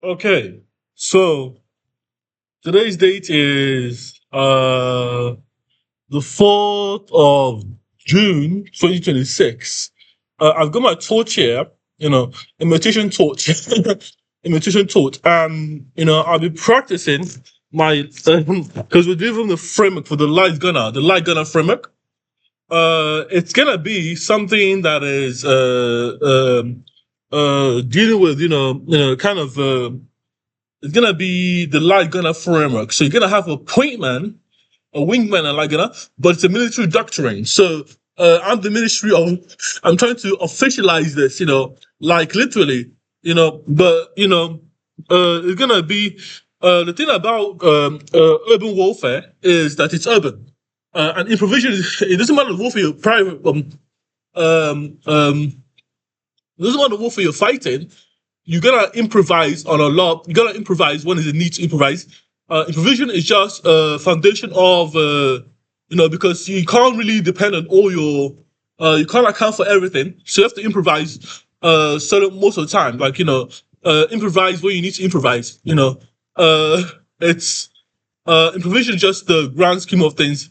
Okay, so today's date is the 4th of June 2026. I've got my torch here, imitation torch, imitation torch, and I'll be practicing my because we're doing the framework for the light gunner framework. It's gonna be something that is dealing with kind of it's gonna be the light gunner framework. So you're gonna have a point man, a wingman, and light gunner, but it's a military doctrine. So I'm the ministry of. I'm trying to officialize this. Like literally. But it's gonna be. The thing about urban warfare is that it's urban, and improvisation. It doesn't matter the warfare you're private. Um, um, it doesn't matter the warfare you're fighting. You gotta improvise on a lot. You gotta improvise when is the need to improvise. Improvisation is just a foundation of because you can't really depend on all your you can't account for everything. So you have to improvise certain most of the time. Like improvise where you need to improvise. Uh it's improvisation is just the grand scheme of things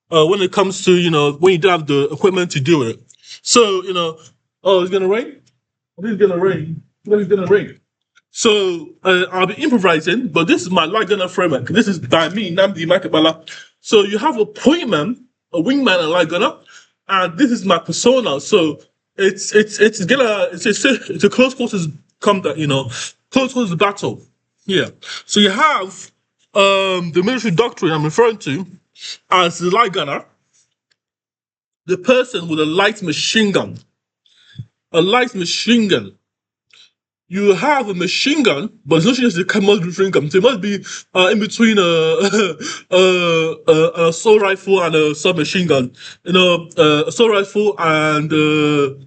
when it comes to when you don't have the equipment to do it. So oh, it's gonna rain. It's gonna rain. It's gonna rain. So I'll be improvising, but this is my light gunner framework. This is by me, Namdi Makabala. So you have a point man, a wingman, and light gunner, and this is my persona. So it's a close quarters combat, close quarters battle. Yeah. So you have the military doctrine I'm referring to as the light gunner, the person with a light machine gun, a light machine gun. You have a machine gun, but it's not just a must machine gun. So it must be in between an assault rifle and a submachine gun. Assault rifle and a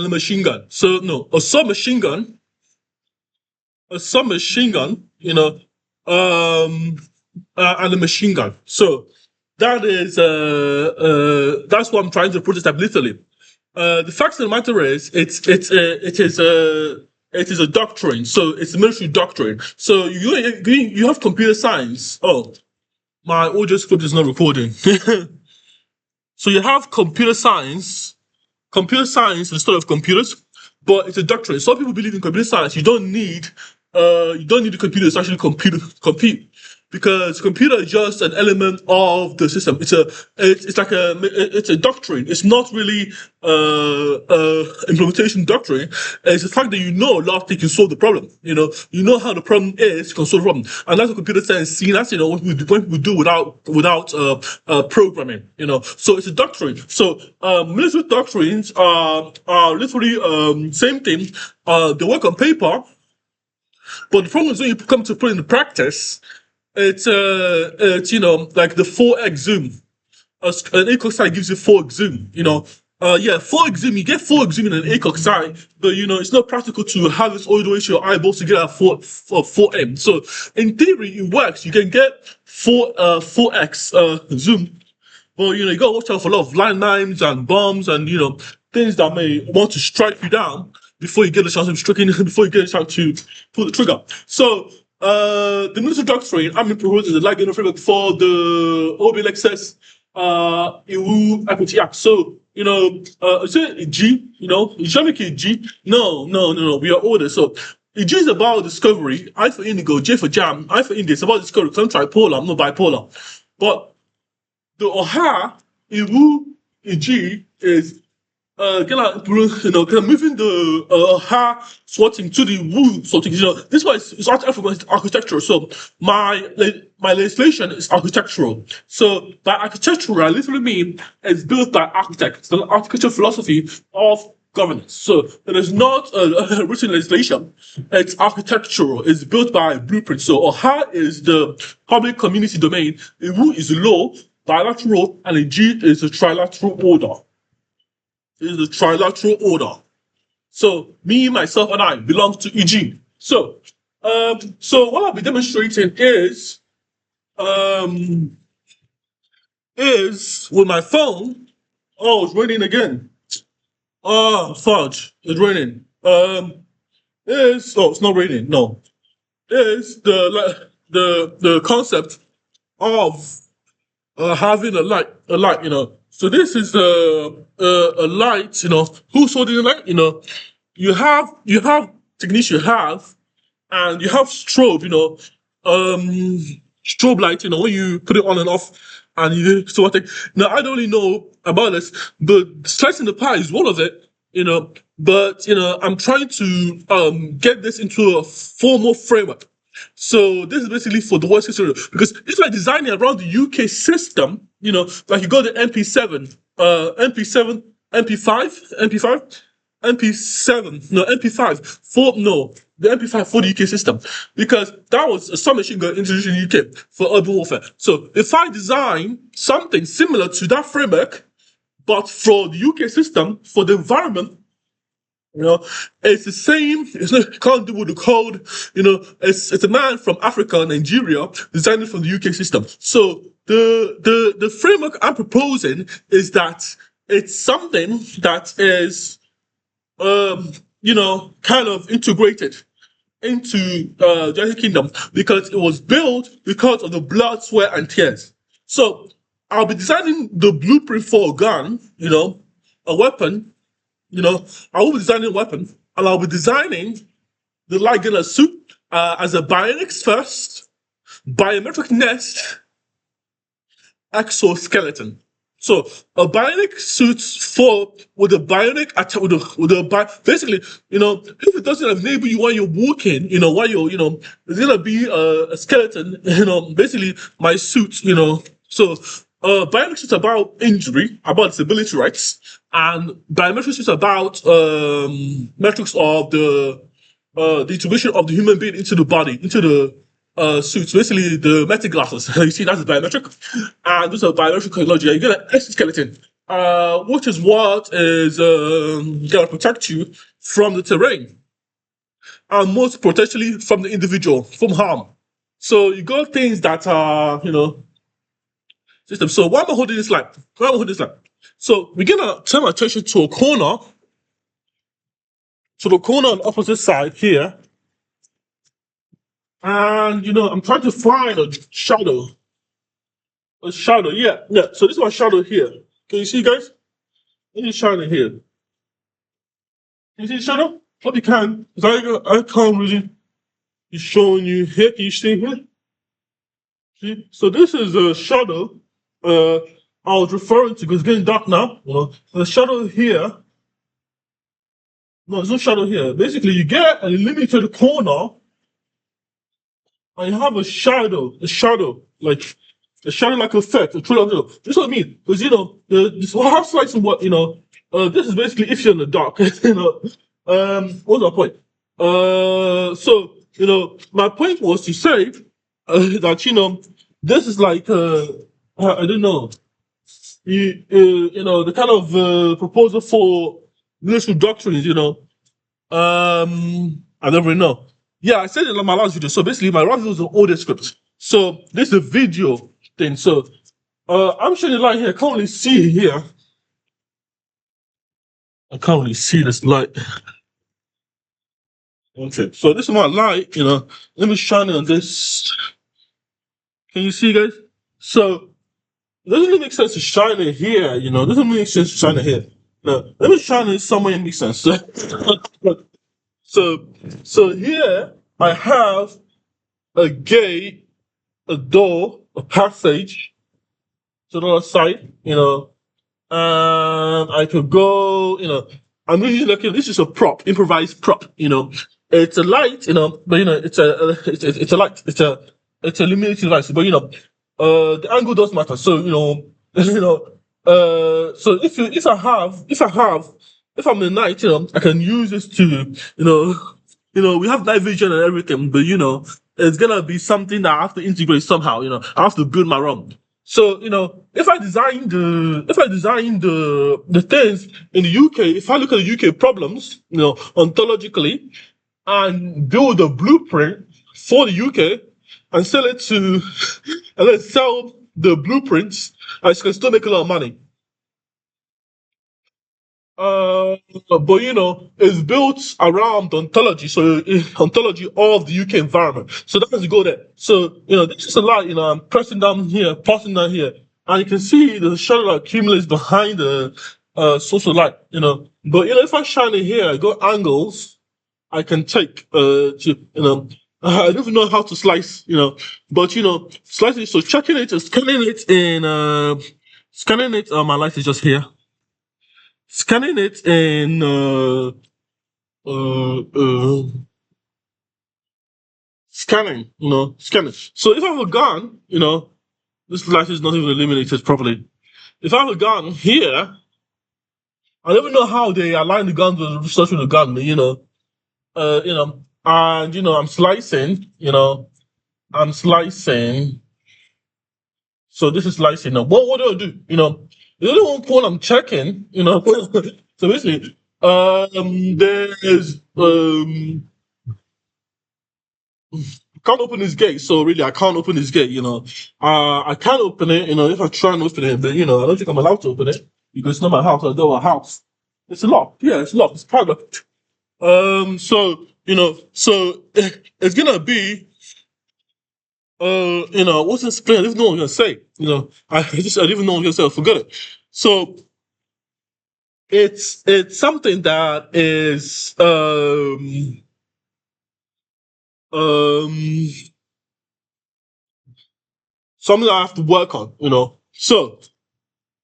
machine gun. So no, a submachine gun. And a machine gun. So that's what I'm trying to prototype literally. The fact of the matter is, it is a doctrine. So it's a military doctrine. So you have computer science. Oh, my audio script is not recording. So you have computer science instead of computers, but it's a doctrine. Some people believe in computer science. You don't need a computer to actually compete because computer is just an element of the system. It's a doctrine. It's not really implementation doctrine. It's the fact that you know a lot of things can solve the problem. You know how the problem is, you can solve the problem, and that's what computer science seen as what we do without programming. So it's a doctrine. So military doctrines are literally same thing. They work on paper, but the problem is when you come to put it into practice, it's like the 4x zoom. An ACOG site gives you 4x zoom. Yeah, 4x zoom. You get 4x zoom in an ACOG site, but it's not practical to have this all the way to your eyeballs to get a 4M. So in theory, it works. You can get 4x zoom, but you gotta watch out for a lot of landmines and bombs and things that may want to strike you down before you get a chance of striking before you get a chance to pull the trigger. So the military doctrine I'm proposing the like framework for the OBLXS EU Equity Act. So is it G? Islamic is G? No. We are older. So G is about discovery. I for indigo, J for jam, I for India. It's about discovery. Because I'm tripolar, I'm not bipolar. But the Oha Iwu Iji is kind of moving the ha sorting to the woo sorting. This one is architectural. So my legislation is architectural. So by architectural, I literally mean it's built by architects. The architectural philosophy of governance. So it is not a written legislation. It's architectural. It's built by blueprint. So OHA is the public community domain. Iwu is the law, bilateral, and a G is the trilateral order. It is the trilateral order. So me, myself, and I belong to EG. So what I'll be demonstrating um is with my phone. Oh, it's raining again. Oh, fudge! It's raining. is oh, it's not raining. No, is the concept of having a light. So this is a light. Who's holding the light? You have techniques you have, and you have strobe. Strobe light. When you put it on and off, and you so I think now I don't really know about this, but slicing the pie is one of it. But I'm trying to get this into a formal framework. So this is basically for the worst case scenario because it's like designing around the UK system. Like you got the MP7, MP7, MP5, MP5, MP7, no MP5 for no the MP5 for the UK system because that was a submachine gun introduced in the UK for urban warfare. So if I design something similar to that framework, but for the UK system for the environment, you know, it's the same. It's not, you can't do with the code. It's a man from Africa, Nigeria, designing for the UK system. So the framework I'm proposing is that it's something that is kind of integrated into the United Kingdom because it was built because of the blood, sweat, and tears. So I'll be designing the blueprint for a gun, a weapon. I will be designing a weapon, and I'll be designing the light gunner suit as a bionics first, biometric nest, exoskeleton. So a bionic suit for with a bionic attack basically, if it doesn't enable you while you're walking, while you're, there's gonna be a skeleton, basically my suit, So bionic suit about injury, about disability rights, and biometric suit about metrics of the integration of the human being into the body, into the suits, basically the metal glasses. You see, that's biometric. And this is a biometric technology. You get an exoskeleton, which is what is going to protect you from the terrain and most potentially from the individual, from harm. So you got things that are, system. So why am I holding this light? Why am I holding this light? So we're going to turn our attention to a corner, to the corner on the opposite side here. And I'm trying to find a shadow. A shadow, yeah, yeah. So this is my shadow here. Can you see, guys? Let me shine it here. Can you see the shadow? Hope you can. Because I can't really be showing you here. Can you see here? See? So this is a shadow I was referring to because it's getting dark now. The shadow here. No, there's no shadow here. Basically, you get a limited corner and you have a shadow, like a shadow like effect, a true shadow. This is what I mean. Because this half lights and what this is basically if you're in the dark. What's my point? My point was to say that this is like I don't know, the kind of proposal for military doctrines. I don't really know. Yeah, I said it in my last video. So basically, my last video was an audio script. So this is a video thing. So I'm showing the light here. I can't really see it here. I can't really see this light. Okay, so this is my light. Let me shine it on this. Can you see, guys? So it doesn't really make sense to shine it here. It doesn't make sense to shine it here. No, let me shine it somewhere it makes sense. So here I have a gate, a door, a passage to the other side, and I could go, I'm usually looking, this is a prop, improvised prop, it's a light, but it's a light, it's a illuminating device, but the angle does matter. So, so if I'm in the night, I can use this to, we have night vision and everything, but it's gonna be something that I have to integrate somehow. I have to build my own. So if I design the things in the UK, if I look at the UK problems, ontologically, and build a blueprint for the UK and sell it to, and then sell the blueprints, I can still make a lot of money. Uh, but it's built around ontology, so ontology of the UK environment. So that has to go there. So this is a light. I'm pressing down here, passing down here, and you can see the shadow that accumulates behind the source of light. But if I shine it here, I go angles. I can take I don't even know how to slice. But slicing. So checking it, scanning it in scanning it. My light is just here. Scanning it in uh, uh, scanning, scanning. So if I have a gun, this light is not even illuminated properly. If I have a gun here, I don't even know how they align the gun to the research with the gun, and I'm slicing, I'm slicing. So this is slicing now. What do I do? The only one point I'm checking, so basically, there's can't open this gate, so really I can't open this gate, I can open it, if I try and open it, but I don't think I'm allowed to open it because it's not my house, I don't have a house. It's locked, yeah, it's locked, it's padlocked. So it's gonna be what's this plan? I don't even know what I'm gonna say. I don't even know what I'm gonna say, I forgot it. So it's something that is um something I have to work on, So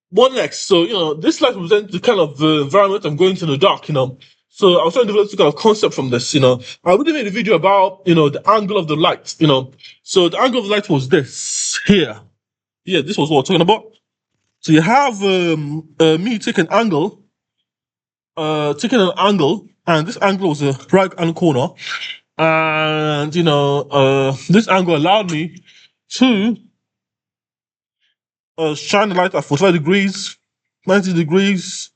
what next? So, this slide represents the kind of environment I'm going to in the dark, So I was trying to develop some kind of concept from this, I already made a video about, the angle of the light, So the angle of the light was this here. Yeah, this was what we're talking about. So you have me taking an angle, and this angle was a right hand corner. And this angle allowed me to shine the light at 45 degrees, 90 degrees,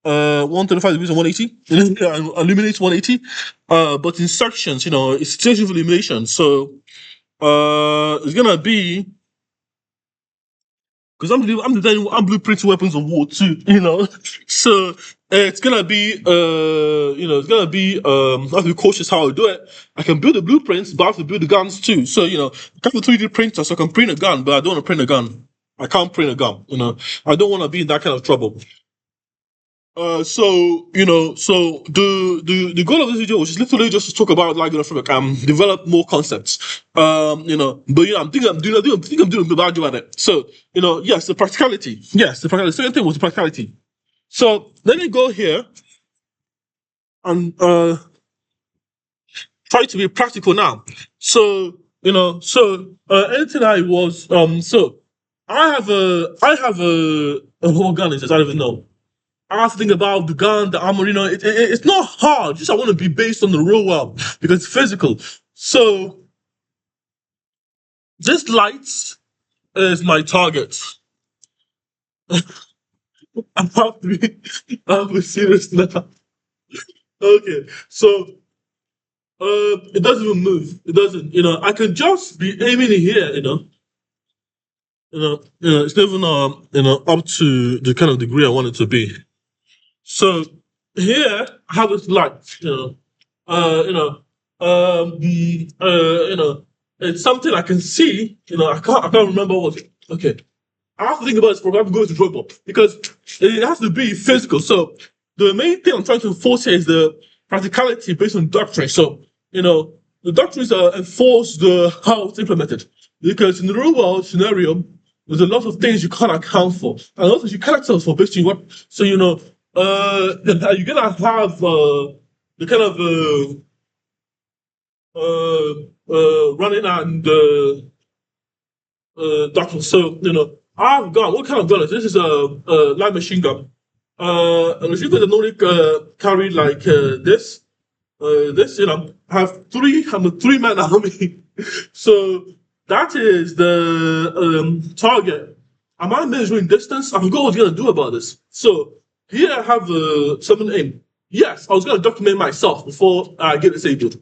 135 degrees and 180, and illuminates 180. But in sections, it's situational illumination. So it's gonna be because I'm blueprinting weapons of war too, So it's gonna be I have to be cautious how I do it. I can build the blueprints, but I have to build the guns too. So I have a 3D printer, so I can print a gun, but I don't want to print a gun. I can't print a gun. I don't want to be in that kind of trouble. So the goal of this video was just literally just to talk about like develop more concepts. But I think I'm doing a bad job at it. So yes, the practicality. Yes, the practicality. The second thing was the practicality. So let me go here and try to be practical now. So anything I was so I have a what gun is this? I don't even know. I have to think about the gun, the armor. It's not hard. Just I want to be based on the real world because it's physical. So this light is my target. I'm about to be, I'm serious now. Okay, so it doesn't even move. It doesn't. I can just be aiming it here. It's not even up to the kind of degree I want it to be. So here I have this light. Uh, you know, it's something I can see. I can't remember what. Okay, I have to think about this program going to robot because it has to be physical. So the main thing I'm trying to enforce here is the practicality based on doctrine. So the doctrines enforce the how it's implemented because in the real world scenario, there's a lot of things you can't account for, and also you can't account for based on what. So you're gonna have the kind of running and doctrine. So I've got what kind of gun is this? Is a light machine gun. A machine gun that normally carry like this. This I'm a three-man army. So that is the target. Am I measuring distance? I forgot what I was gonna do about this. So here I have something aim. Yes, I was gonna document myself before I get disabled.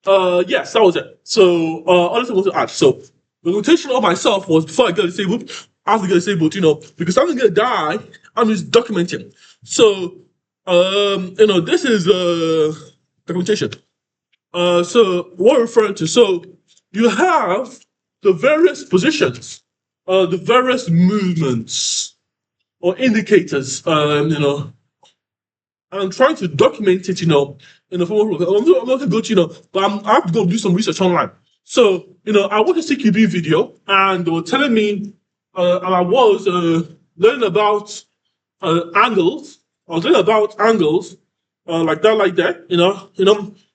Yes, that was it. So other thing I want to add. So the notation of myself was before I get disabled, after I get disabled, because I'm gonna die, I'm just documenting. So This is documentation. So what we're referring to, so you have the various positions, the various movements or indicators, I'm trying to document it, in the form of, I'm not going to go to, but I have to go do some research online. So, I watched a CQB video and they were telling me, and I was learning about angles. I was learning about angles, like that,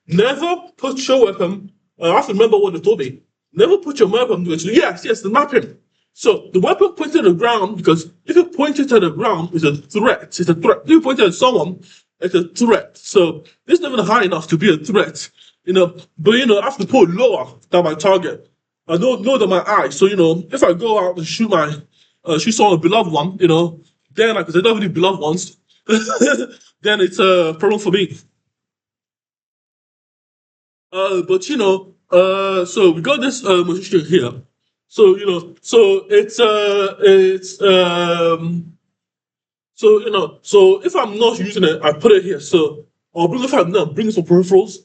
never put your weapon, I have to remember what they told me. Never put your weapon, yes, the mapping. So the weapon pointed at the ground because if you point it at the ground, it's a threat. It's a threat. If you point it at someone, it's a threat. So it's not even high enough to be a threat. But I have to put lower than my target. I don't know that my eye. So if I go out and shoot someone, a beloved one, then because I don't have any beloved ones, then it's a problem for me. But so we got this machine here. So so so if I'm not using it, I put it here. So I'll bring if I'm not bring some peripherals,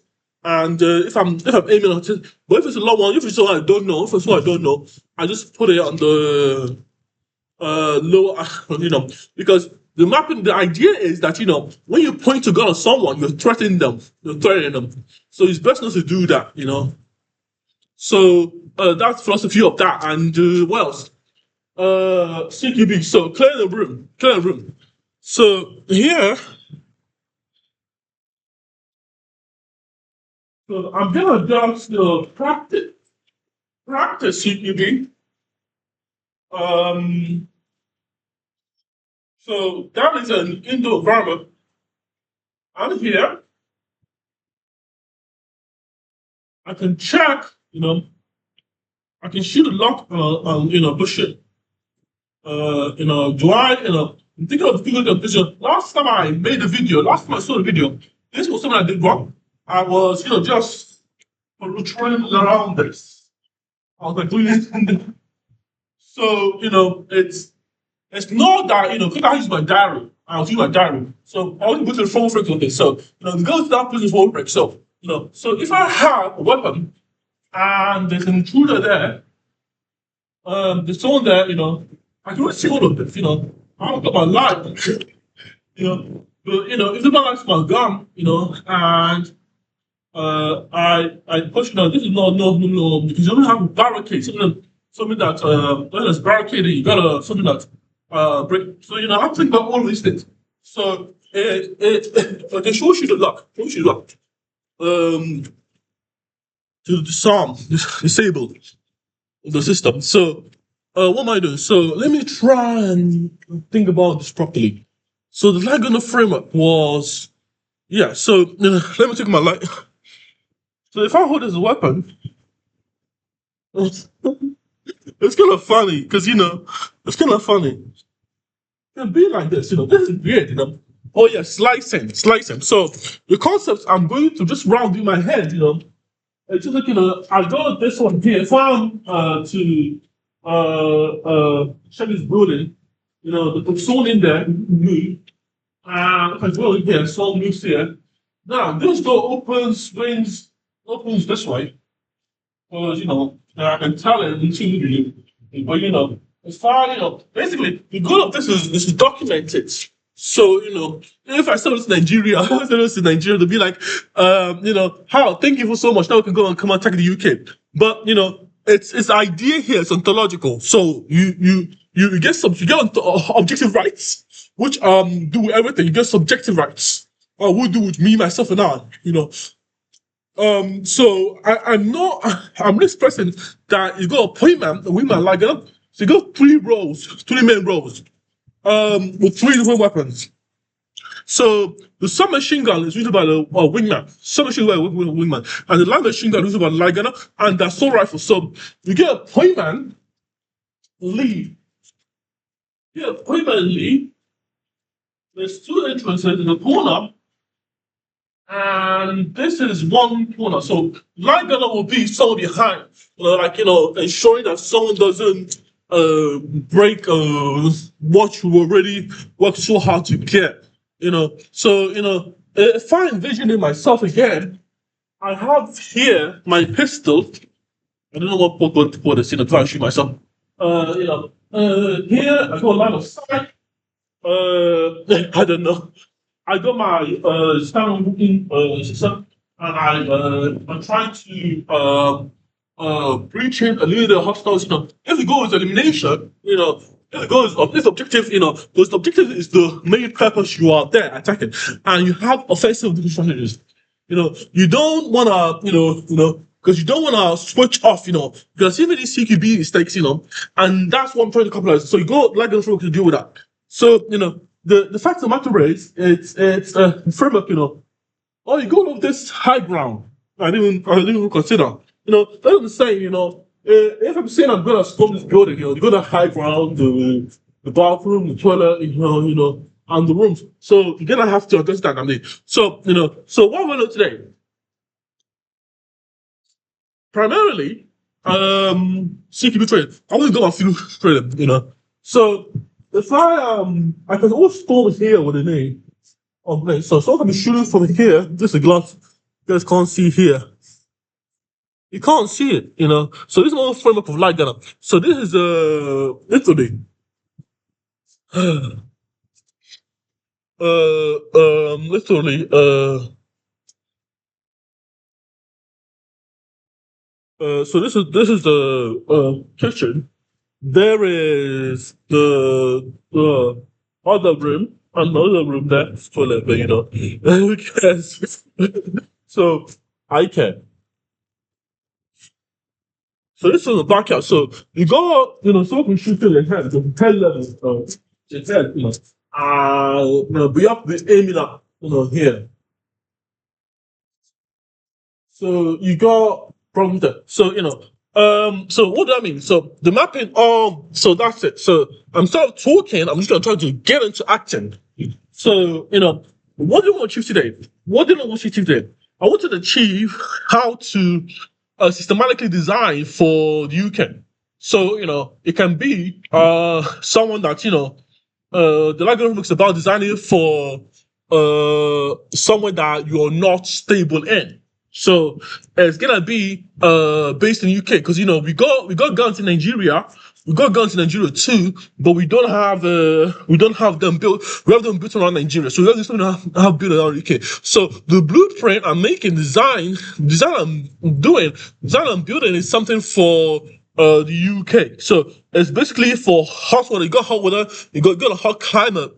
and if I'm aiming at it. But if it's a long one, if it's one I don't know, if it's one I don't know, I just put it on the lower, because the mapping. The idea is that when you point a gun at someone, you're threatening them. You're threatening them. So it's best not to do that. So that's the philosophy of that. And what else? CQB. So clear the room. Clear the room. So here, so I'm gonna just practice CQB. Um, so that is an indoor environment. And here, I can check. I can shoot a lock. Push it. Do I, I'm thinking of the video. Last time I made a video, last time I saw the video, this was something I did wrong. I was, just trying around this. I was like doing it. So, it's not that, because I use my diary. I was using my diary. So I want to go to the phone break on this. So, the go to that person's phone break. So, so if I have a weapon and there's an intruder there, there's someone there, I can always see all of this, I don't got my life, but if the man likes my gun, and I push, this is no, because you don't have a barricade, something that when it's barricaded, you gotta something that break. So I have to think about all these things. So it shows you the luck, shows you the luck. To disarm, disable the system. So what am I doing? So let me try and think about this properly. So the Laguna framework was, yeah. So let me take my light. So if I hold this weapon, it's kind of funny because it's kind of funny. It can be like this, This is weird. Oh yeah, slicing. So the concept I'm going to just round in my head, it's just like I got this one here. If I'm to check this building, the zone in there, move. If I go in here, zone moves here. Now this door opens this way. Because I can tell it intuitively. But if I basically the goal of this is documented. So, if I sell this to Nigeria, I sell this to Nigeria to be like, how, thank you for so much. Now we can go and come and attack the UK. But, it's the idea here, it's ontological. So you get objective rights, which do everything. You get subjective rights. Will do with me, myself, and I, So I'm not, I'm expressing that you got a appointment, a women like up. So you got three main roles with three different weapons. So the submachine gun is used by the wingman, submachine gun with wingman, and the light machine gun is used by the light gunner, and the assault rifle. So you get a point man lead. You get a point man lead. There's two entrances in the corner, and this is one corner. So light gunner will be someone behind, ensuring that someone doesn't break what you already worked so hard to get. So if I envision it myself again, I have here my pistol. I don't know what is try and shoot myself. Here I got a line of sight. I don't know. I got my stand booking system, and I'm trying to breach in a little bit of hostiles. If the goal is elimination, if the goal is this objective, because the objective is the main purpose you are there attacking, and you have offensive different strategies. You don't wanna, because you don't wanna switch off, because even these CQB mistakes, and that's what I'm trying to capitalize. So you go like those to deal with that. So the fact of the matter is, it's a framework. Oh, you go over this high ground. I didn't even consider. That's the saying. If I'm saying I'm gonna storm this building, you go to high ground, the bathroom, the toilet, and the rooms. So you're gonna have to understand. So what we're doing today, primarily, CQB training. I want to go and feel training. So if I can always storm here with a name. Okay, so I can be shooting from here. This is a glass. You guys can't see here. You can't see it. So this is my framework of light gunner. So this is literally literally so this is the kitchen. There is the other room, another room there, toilet, but who cares? So I can. So this is the backyard. So you go, someone can shoot through their head, the 10 levels, their head, we have to be aiming up, here. So you got from there. So what do I mean? So the mapping, so that's it. So I'm sort of talking, I'm just gonna try to get into acting. So, what do I want to achieve today? What did I want to achieve today? I wanted to achieve how to systematically design for the UK. So, it can be someone that, the algorithm is about designing for somewhere that you're not stable in. So it's gonna be based in the UK because we got guns in Nigeria, we got guns in Nigeria too, but we don't have them built. We have them built around Nigeria, so we have this one have built around UK. So the blueprint I'm making, design I'm building is something for the UK. So it's basically for hot water. You got hot water, you got a hot climate,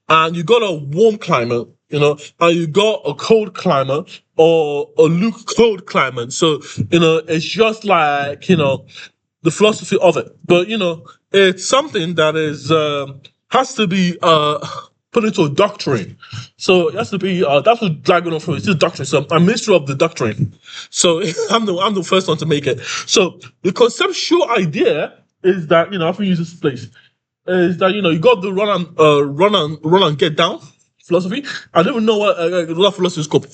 and you got a warm climate, and you got a cold climate or a cold climate. So, it's just like, the philosophy of it. But, it's something that is, has to be, put into a doctrine. So it has to be, that's what Dragon of is, doctrine. So I'm minister of the doctrine. So I'm the first one to make it. So the conceptual idea is that, I have to use this place is that you got the run and get down philosophy. I don't even know what philosophy is called.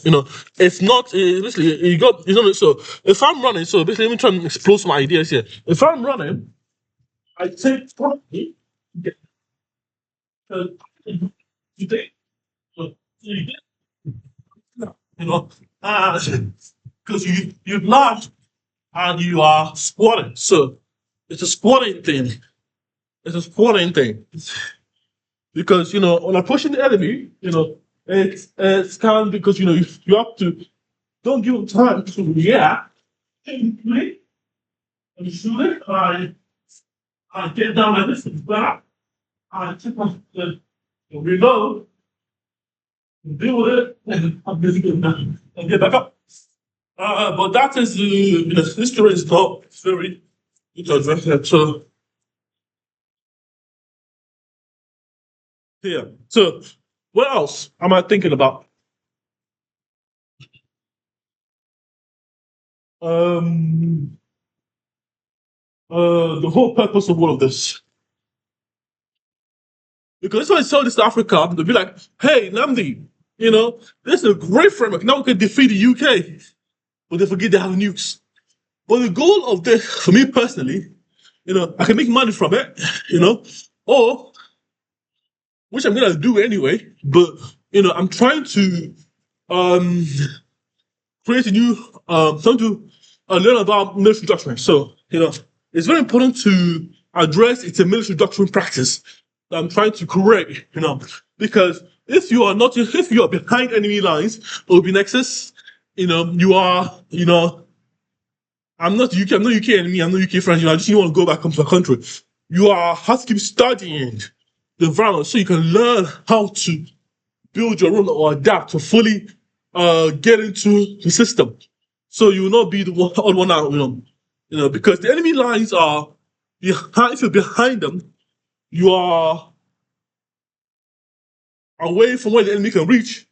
It's not basically you got it's not so. If I'm running, so basically let me try and explore some ideas here. If I'm running, I take probably get you take you get because you laugh and you are squatting. So it's a squatting thing. It's a squatting thing. Because when I'm pushing the enemy, it's kind of because you have to don't give them time to react. Technically, and shoot it, I get down like this and back. I take my reload, deal with it, and I'm busy getting down and get back up. But that is history is not very interesting. So here, so what else am I thinking about? Um, the whole purpose of all of this. Because if I sell this to Africa, they'll be like, hey, Namdi, this is a great framework. Now we can defeat the UK. But they forget they have nukes. But the goal of this, for me personally, I can make money from it, or which I'm gonna do anyway. But I'm trying to um create a new trying to learn about military doctrine. So it's very important to address it's a military doctrine practice that I'm trying to correct. Because if you are behind enemy lines or be nexus, you are I'm not UK. I'm not UK enemy. I'm not UK friends. I just want to go back home to the country. You are have to keep studying the environment so you can learn how to build your own or adapt to fully get into the system. So you will not be the odd one out. Because the enemy lines are behind. If you're behind them, you are away from where the enemy can reach,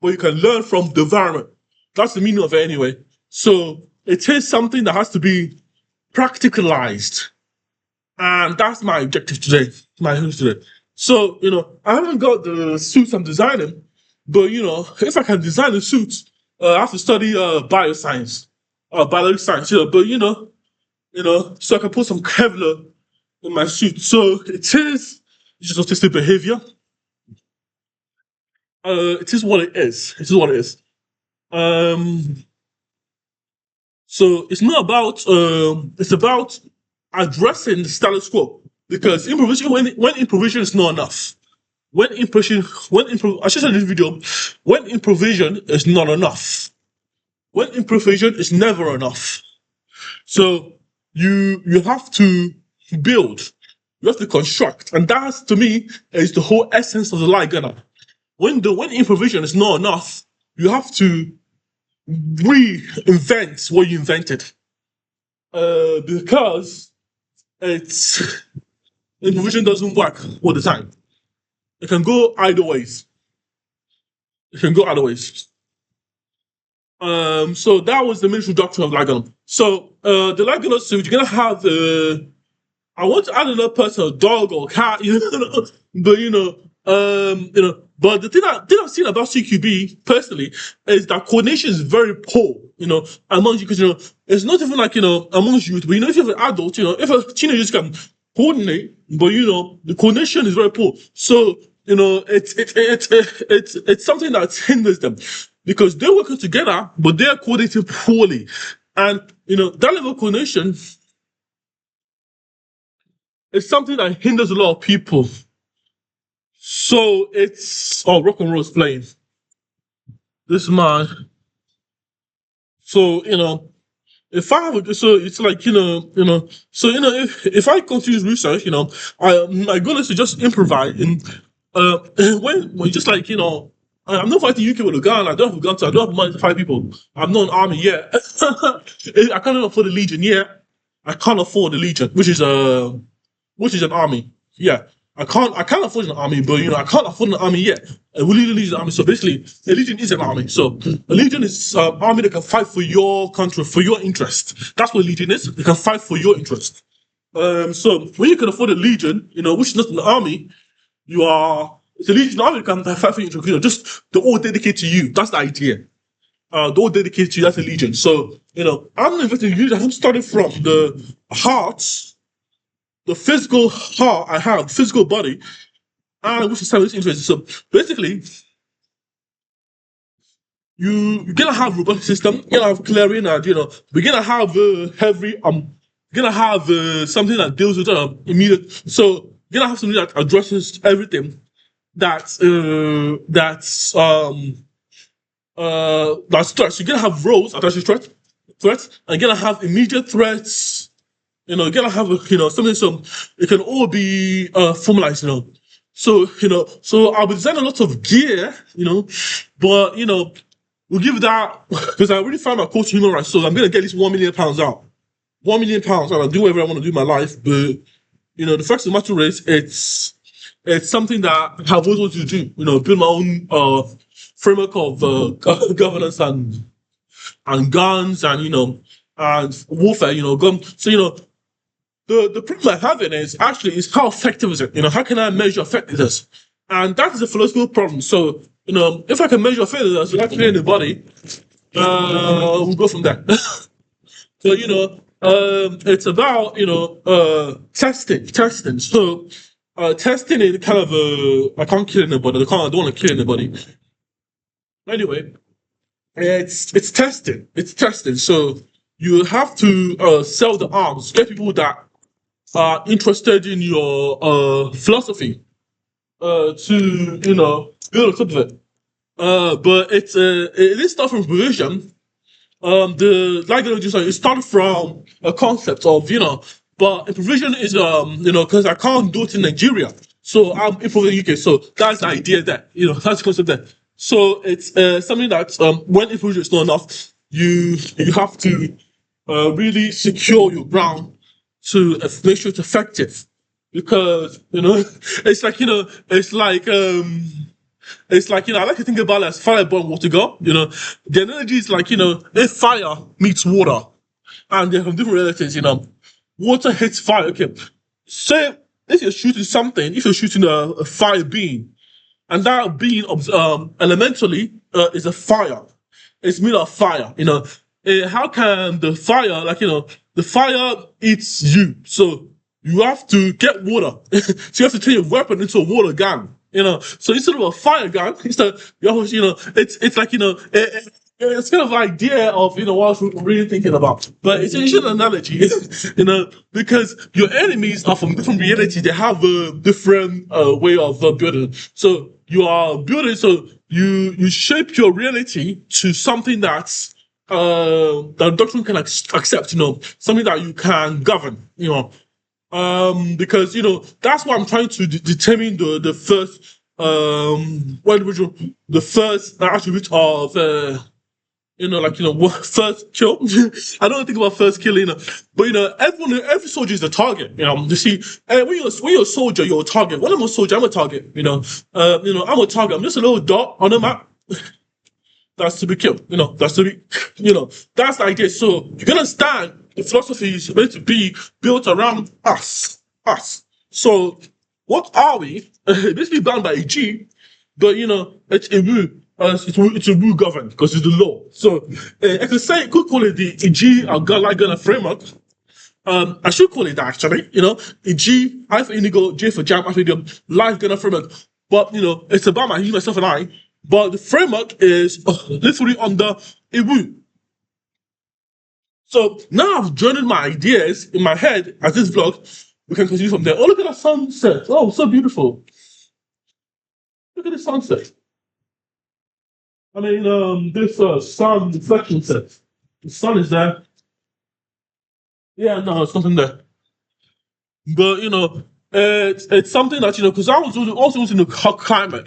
but you can learn from the environment. That's the meaning of it anyway. So it is something that has to be practicalized. And that's my objective today. My host today. So, I haven't got the suits I'm designing, but if I can design the suits, I have to study bioscience, biological science, but so I can put some Kevlar in my suit. So it's just autistic behavior. It is what it is. It is what it is. Um So it's not about it's about addressing the status quo because improvisation when improvisation is not enough. I should say in this video when improvisation is not enough. When improvisation is never enough. So you have to build, you have to construct, and that to me is the whole essence of the light gunner. When improvisation is not enough, you have to reinvent what you invented. Because it's improvisation doesn't work all the time. It can go either ways. It can go either ways. So that was the military doctrine of Laganum. So the Laganum suit, you're gonna have I want to add another person, a dog or cat, but but the thing I've seen about CQB personally is that coordination is very poor, amongst you, because it's not even like amongst youth, but if you have an adult, if a teenager can coordinate, but the coordination is very poor. So it's something that hinders them because they're working together, but they're coordinating poorly, and that level of coordination is something that hinders a lot of people. So it's rock and roll's playing. This man. So if I have so it's like so if I continue research, my goal is to just improvise and when just like I'm not fighting UK with a gun. I don't have a gun, so I don't have money to fight people. I'm not an army yet. I can't even afford the Legion yet. I can't afford the Legion, which is an army. Yeah. I can't afford an army, but I can't afford an army yet. We need a Legion army. So basically, a Legion is an army. So a Legion is an army that can fight for your country, for your interest. That's what a Legion is. They can fight for your interest. So when you can afford a Legion, which is not an army, it's a Legion army that can fight for your interest. Just they're all dedicated to you. That's the idea. They're all dedicated to you. That's a Legion. So I'm investing in you. I'm starting from the heart, the physical heart I have, physical body, and which is something interesting. So basically, you're gonna have robotic system, you're gonna have clearing, and we're gonna have heavy you're gonna have something that deals with immediate. So you're gonna have something that addresses everything that's threats. You're gonna have roles attached to threats, and you're gonna have immediate threats. You're gonna have something so it can all be formalized. So I'll be designing a lot of gear. But we'll give that because I already found my course to human rights. So I'm gonna get at least £1 million out. £1 million out. I'll do whatever I want to do in my life. But the fact of the matter is, it's something that I've always wanted to do. Build my own framework of governance and guns and warfare. So the problem I have in is actually is how effective is it? How can I measure effectiveness? And that is a philosophical problem. So if I can measure effectiveness without killing the body, we'll go from there. So it's about testing. So Testing is kind of I can't kill anybody. I don't want to kill anybody. Anyway, it's testing. It's testing. So you have to sell the arms, get people that are interested in your philosophy to build on top of it. But it is stuff from improvisation. The like it started from a concept of but improvisation is because I can't do it in Nigeria, so I'm improvising UK. So that's the idea there. That's the concept there. So it's something that when improvisation is not enough, you have to really secure your ground to make sure it's effective, because it's like I like to think about it as fire burn water go. The analogy is like if fire meets water, and they're from different realities. Water hits fire. Okay, say if you're shooting something, if you're shooting a fire beam, and that being elementally is a fire. It's made of fire. How can the fire, the fire eats you? So you have to get water. So you have to turn your weapon into a water gun. So instead of a fire gun, instead it's like it's kind of idea of what I was really thinking about. But it's an analogy, because your enemies are from different reality. They have a different way of building. So you are building. So you shape your reality to something that's that doctrine can accept. Something that you can govern. Because that's why I'm trying to determine the first the first attribute of what first kill. I don't think about first kill, but every soldier is a target. You see, when you're a soldier, you're a target. When I'm a soldier, I'm a target. I'm a target. I'm just a little dot on the map. That's to be killed. That's to be, that's the idea. So you can understand the philosophy is meant to be built around us. Us. So what are we? Basically bound by a G, but it's a rule. It's a rule governed because it's the law. So I could call it the G like gunner framework. I should call it that actually. The G, I for indigo, J for jam, I for indigo, life gunner framework. But it's about myself and I. But the framework is literally under a rule. So now I've joined my ideas in my head as this vlog. We can continue from there. Oh, look at that sunset. Oh, so beautiful. Look at the sunset. I mean, this sun reflection set. The sun is there. Yeah, no, it's nothing there. But it's something that because I was also using the hot climate,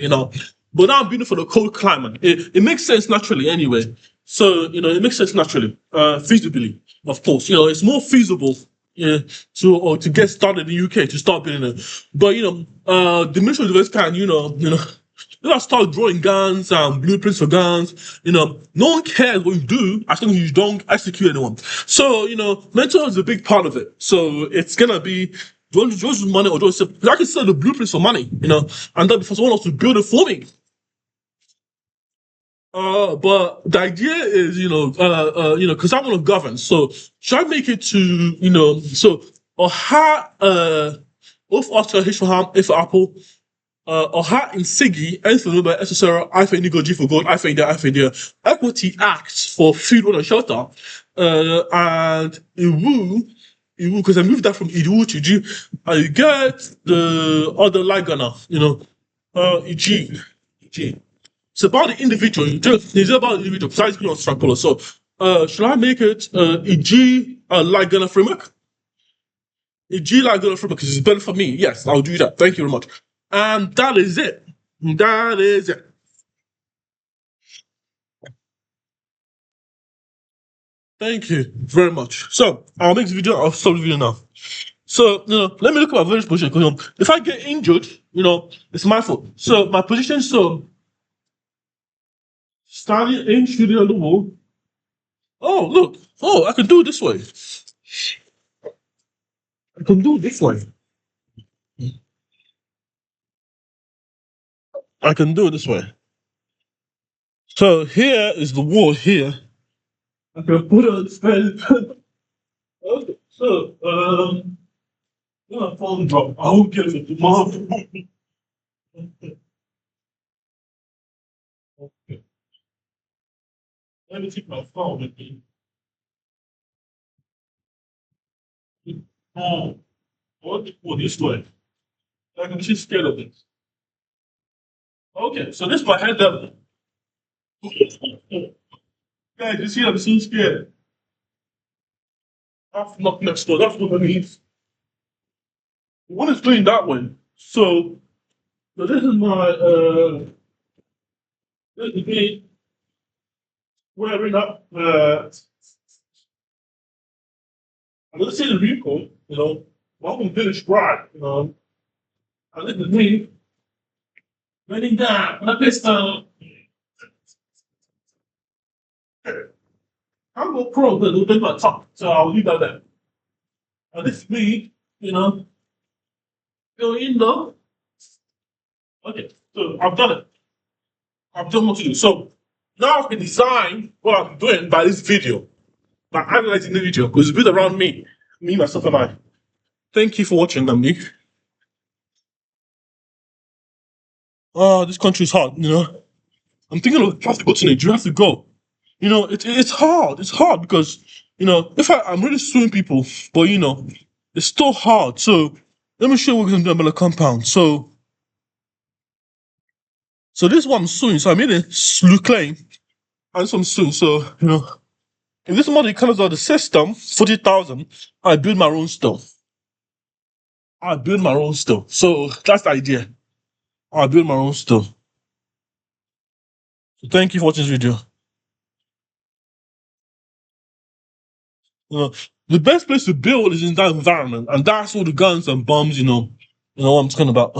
but now I'm building for the cold climate. It makes sense naturally anyway. So it makes sense naturally, feasibly, of course. It's more feasible. Yeah, to get started in the UK to start building it, but the mission of this kind, let us start drawing guns and blueprints for guns. No one cares what you do as long as you don't execute anyone. So, mental health is a big part of it. So it's gonna be do you want to use money or do you want to I can sell the blueprints for money, and then for someone else to build it for me. But the idea is, because I want to govern. So should I make it to, so or how of Oscar H for Ham, F for Apple, or how in Siggy, N for number, S for Sarah, I for Indigo, G for Gold, I for India, I for India. Equity acts for food, water, and shelter, and Iwu, because I moved that from Iwu to G, and you get the other Lagana, G. It's about the individual. It's about the individual. Besides being on Stracola. So, should I make it a G like Gunner framework? A G like Gunner framework because it's better for me. Yes, I'll do that. Thank you very much. And that is it. That is it. Thank you very much. So, I'll make the video. I'll stop the video now. So, let me look at my various position. Because if I get injured, it's my fault. So, my position. So, standing in, shooting on the wall. Oh, look. Oh, I can do it this way. I can do it this way. I can do it this way. So here is the wall here. I can put it on pen. Okay, so When my phone drop, I won't get it tomorrow. Okay. Let me take my phone with me. Oh, I want to go this way. Like I'm just scared of this. Okay, so this is my head level. Guys, you see, I'm so scared. That's not next door. That's what I need. What is doing that way? So this is my this is me wearing up I'm gonna say the vehicle, welcome to the drive, and this is me running down my pistol. I'm going pro a little bit my top, so I'll leave that there. And this is me, going in though. Okay, so I've done it. I've done what to do. So now I can design what I'm doing by this video, by analyzing the video, because it's built around me, myself, and I. Thank you for watching, Namdi. Oh, this country is hard, I'm thinking of have to go to Nigeria, have to go. It's hard. It's hard because, if I'm really suing people, but it's still hard. So let me show you what we're gonna do about the compound. So this is what I'm suing. So I made a slew claim and this one I'm suing. So, if this money comes out of the system, 40,000, I build my own stuff. I build my own stuff. So that's the idea. I build my own stuff. So thank you for watching this video. You know, the best place to build is in that environment, and that's all the guns and bombs, what I'm talking about.